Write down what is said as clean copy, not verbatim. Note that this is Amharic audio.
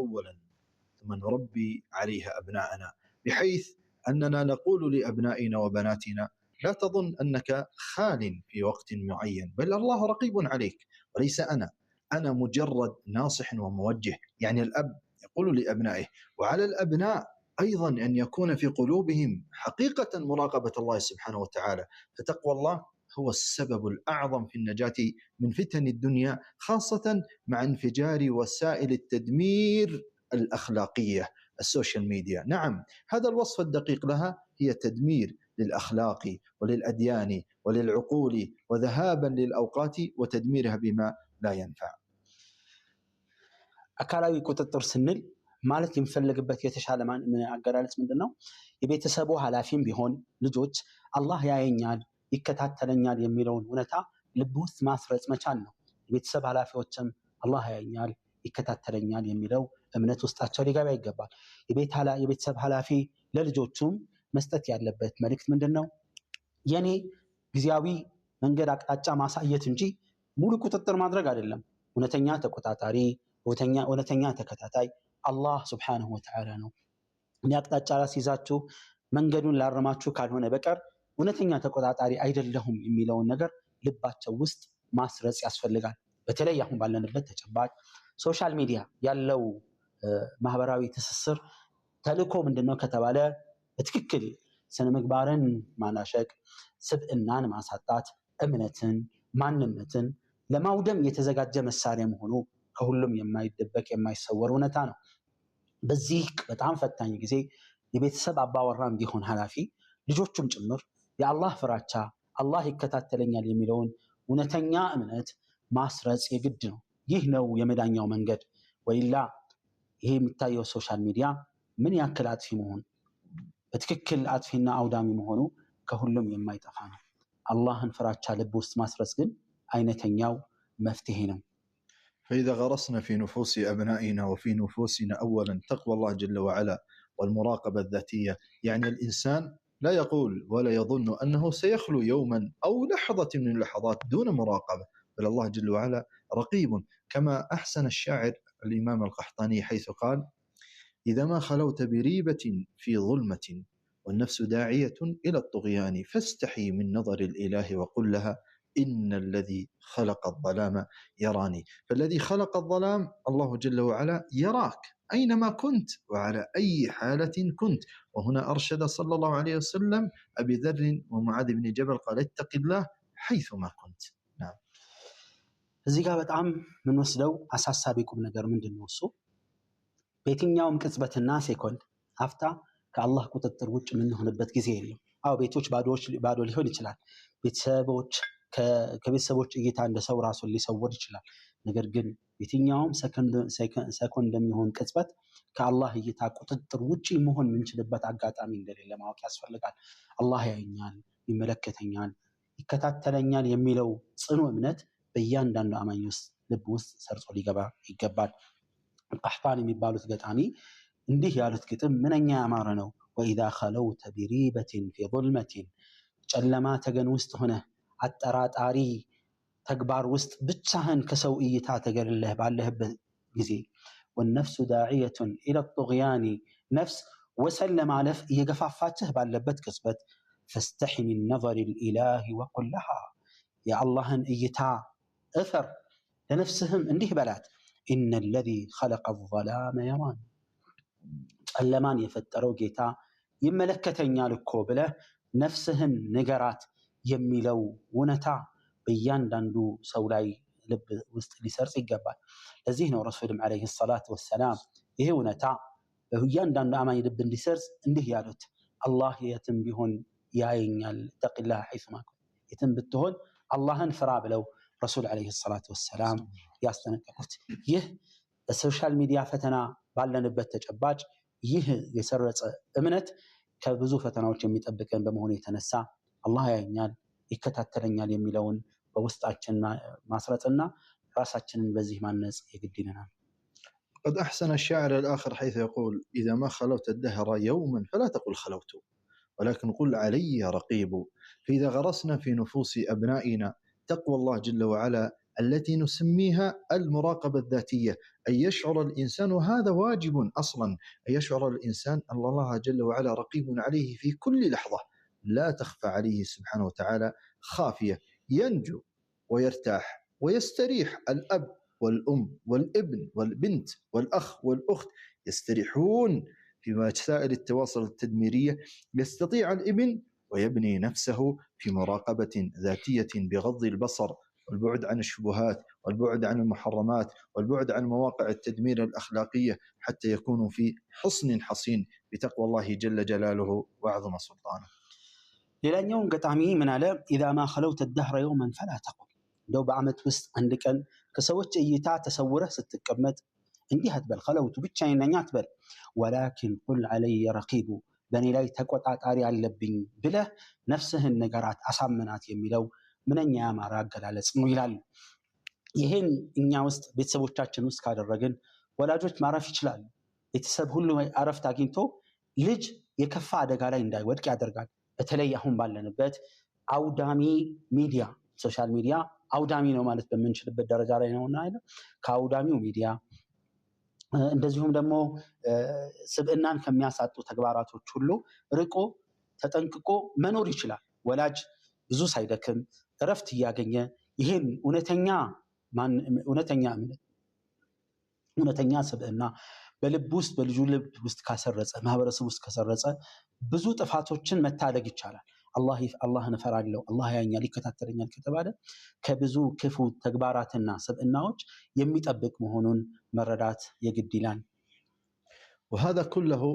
أولا ثم نربي عليها أبناءنا، بحيث أننا نقول لأبنائنا وبناتنا لا تظن أنك خال في وقت معين، بل الله رقيب عليك وليس أنا مجرد ناصح وموجه. يعني الأب يقول لأبنائه، وعلى الأبناء أيضا أن يكون في قلوبهم حقيقة مراقبة الله سبحانه وتعالى، فتقوى الله هو السبب الأعظم في النجاة من فتن الدنيا، خاصة مع انفجار وسائل التدمير الأخلاقية السوشيال ميديا. نعم، هذا الوصف الدقيق لها، هي تدمير للأخلاق وللأديان وللعقول وذهابا للأوقات وتدميرها بما لا ينفع. አካላዊ ቁጥጥር ስንል ማለት የሚፈልግበት የተሻለ አገላለጽ ምንድነው? የቤተሰቡ ኃላፊም ቢሆን ልጆች አላህ ያየኛል ይከታተለኛል የሚለውን እውነታ ልብ ውስጥ ማስረጽ መቻል ነው። የቤተሰብ ኃላፊዎችም አላህ ያየኛል ይከታተለኛል የሚለው እምነት ውስጣቸው ሊገባ ይገባል። የቤተሰብ ኃላፊ ለልጆቹም መስጠት ያለበት መልእክት ምንድነው? የኔ ጊዜያዊ መንገድ አቅጣጫ ማሳየት እንጂ ሙሉ ቁጥጥር ማድረግ አይደለም። እውነተኛ ተቆጣጣሪ እውነተኛ ተከታታይ አላህ ሱብሓነሁ ወተዓላ ነው። እኔ አቅጣጫ ላስይዛችሁ መንገዱን ላረማችሁ ካልሆነ በቀር እውነተኛ ተቆጣጣሪ አይደለሁም የሚለውን ነገር ልባቸው ውስጥ ማስረጽ ያስፈልጋል። በተለይ አሁን ባለንበት ተጨባጭ ሶሻል ሚዲያ ያለው ማህበራዊ ትስስር ተልእኮ ምንድነው ከተባለ በትክክል ስነ ምግባርን ማናሸቅ፣ ስብዕናን ማሳጣት፣ እምነትን ማንነትን ለማውደም የተዘጋጀ መሳሪያ መሆኑ ከሁሉም የማይደበቅ የማይሰወር እውነታ ነው። በዚህ በጣም ፈታኝ ጊዜ የቤተሰብ አባወራም ቢሆን ኃላፊ ልጆቹም ጭምር የአላህ ፍራቻ አላህ ይከታተለኛል የሚለውን እውነተኛ እምነት ማስረጽ የግድ ነው። ይህ ነው የመዳኛው መንገድ። ወይላ ይሄ የሚታየው ሶሻል ሚዲያ ምን ያክል አጥፊ መሆን በትክክል አጥፊና አውዳሚ መሆኑ ከሁሉም የማይጠፋ ነው። አላህን ፍራቻ ልብ ውስጥ ማስረጽ ግን አይነተኛው መፍትሄ ነው። فإذا غرسنا في نفوس أبنائنا وفي نفوسنا أولا تقوى الله جل وعلا والمراقبة الذاتية، يعني الإنسان لا يقول ولا يظن أنه سيخلو يوما أو لحظة من اللحظات دون مراقبة، بل الله جل وعلا رقيب، كما أحسن الشاعر الإمام القحطاني حيث قال: إذا ما خلوت بريبة في ظلمة والنفس داعية إلى الطغيان فاستحي من نظر الإله وقل لها إن الذي خلق الظلام يراني. فالذي خلق الظلام الله جل وعلا يراك أينما كنت وعلى أي حالة كنت. وهنا أرشد صلى الله عليه وسلم أبي ذر ومعاذ بن جبل قال: اتق الله حيثما كنت. نعم. እዚህ ጋር በጣም ምን ወስደው አሳሳቢ ቁም ነገር ምንድነው? እሱ በየትኛውም ቅጽበትና ሴኮንድ አፍታ ከአላህ ቁጥጥር ውጭ የምንሆንበት ጊዜ የለም። አዎ ቤቶች ባዶ ሊሆን ይችላል። ከቤተሰቦች እይታ እንደ ሰው ራሱን ሊሰወር ይችላል። ነገር ግን የትኛውም ሰኮንድ የሚሆን ቅጽበት ከአላህ እይታ ቁጥጥር ውጪ መሆን የምንችልበት አጋጣሚ እንደሌለ ማወቅ ያስፈልጋል። አላህ ያየኛል፣ ይመለከተኛል፣ ይከታተለኛል የሚለው ጽኑ እምነት በእያንዳንዱ አማኝ ውስጥ ልብ ውስጥ ሰርጾ ሊገባ ይገባል። ቀህጣን የሚባሉት ገጣሚ እንዲህ ያሉት ግጥም ምንኛ ያማረ ነው። ወኢዛ ኸለውተ ቢሪበትን ፊ ظልመትን፣ ጨለማ ተገን ውስጥ ሆነ አጠራጣሪ ተግባር ውስጥ ብቻህን ከሰው እይታ ተገልለህ ባለህበት ጊዜ ወነፍሱ ዳዒየቱን ኢለ ጡግያኒ፣ ነፍስ ወሰን ለማለፍ እየገፋፋችህ ባለበት ቅጽበት ፈስተሒ ሚን ነظር ልኢላህ ወቁል ለሃ፣ የአላህን እይታ እፈር፣ ለነፍስህም እንዲህ በላት ኢነ ለዚ ኸለቀ ظላመ የራን፣ ጨለማን የፈጠረው ጌታ ይመለከተኛል እኮ ብለህ ነፍስህን ንገራት የሚለው እውነታ በእያንዳንዱ ሰው ላይ ልብ ውስጥ ሊሰርጽ ይገባል። ለዚህ ነው ረሱልም ዓለይሂ ሰላቱ ወሰላም ይሄ እውነታ በእያንዳንዱ አማኝ ልብ እንዲሰርጽ እንዲህ ያሉት፣ አላህ የትም ቢሆን ያየኛል፣ ተቂላህ ሐይሱማ ኩንት፣ የትም ብትሆን አላህን ፍራ ብለው ረሱል ዓለይሂ ሰላቱ ወሰላም ያስጠነቀቁት። ይህ በሶሻል ሚዲያ ፈተና ባለንበት ተጨባጭ ይህ የሰረጸ እምነት ከብዙ ፈተናዎች የሚጠብቀን በመሆኑ የተነሳ አላህ ያየኛል ይከታተለኛል የሚለውን በውስጣችን ማስረጽና ራሳችንን በዚህ ማነጽ የግድ ይለናል። قد أحسن الشاعر الآخر حيث يقول: إذا ما خلوت الدهر يوما فلا تقل خلوت ولكن قل علي رقيب. فإذا غرسنا في نفوس أبنائنا تقوى الله جل وعلا التي نسميها المراقبة الذاتية، أن يشعر الإنسان، وهذا واجب أصلا، أن يشعر الإنسان أن الله جل وعلا رقيب عليه في كل لحظة، لا تخفى عليه سبحانه وتعالى خافية، ينجو ويرتاح ويستريح. الأب والأم والابن والبنت والأخ والأخت يستريحون في وسائل التواصل التدميرية. يستطيع الابن ويبني نفسه في مراقبة ذاتية بغض البصر والبعد عن الشبهات والبعد عن المحرمات والبعد عن مواقع التدمير الأخلاقية، حتى يكونوا في حصن حصين بتقوى الله جل جلاله وعظم سلطانه. ሌላኛው ገጣሚ ምን አለ? ኢዛ ማ ኸለውተ ደህረ የውመን ፈላ ተቁል፣ እንደው በዓመት ውስጥ አንድ ቀን ከሰዎች እይታ ተሰውረህ ስትቀመጥ እንዲህ አትበል፣ ኸለውቱ ብቻዬን ነኝ አትበል። ወላኪን ቁል ዐለየ ረቂቡ፣ በእኔ ላይ ተቆጣጣሪ አለብኝ ብለህ ነፍስህን ንገራት፣ አሳምናት የሚለው ምንኛ ያማረ አገላለጽ ነው ይላሉ። ይህን እኛ ውስጥ ቤተሰቦቻችን ውስጥ ካደረግን ወላጆች ማረፍ ይችላሉ። ቤተሰብ ሁሉ አረፍት አግኝቶ ልጅ የከፋ አደጋ ላይ እንዳይወድቅ ያደርጋል። በተለይ አሁን ባለንበት አውዳሚ ሚዲያ፣ ሶሻል ሚዲያ አውዳሚ ነው ማለት በምንችልበት ደረጃ ላይ ነውና አይደል? ከአውዳሚው ሚዲያ እንደዚሁም ደግሞ ስብዕናን ከሚያሳጡ ተግባራቶች ሁሉ ርቆ ተጠንቅቆ መኖር ይችላል። ወላጅ ብዙ ሳይደክም እረፍት እያገኘ ይሄን እውነተኛ ስብዕና በልብ ውስጥ በልጁ ልብ ውስጥ ካሰረጸ፣ ማህበረሰብ ውስጥ ከሰረጸ ብዙ ጥፋቶችን መታደግ ይቻላል። አላህን እፈራለሁ፣ አላህ ያኛል ይከታተለኛል ከተባለ ከብዙ ክፉ ተግባራትና ስብዕናዎች የሚጠብቅ መሆኑን መረዳት የግድ ይላል። وهذا كله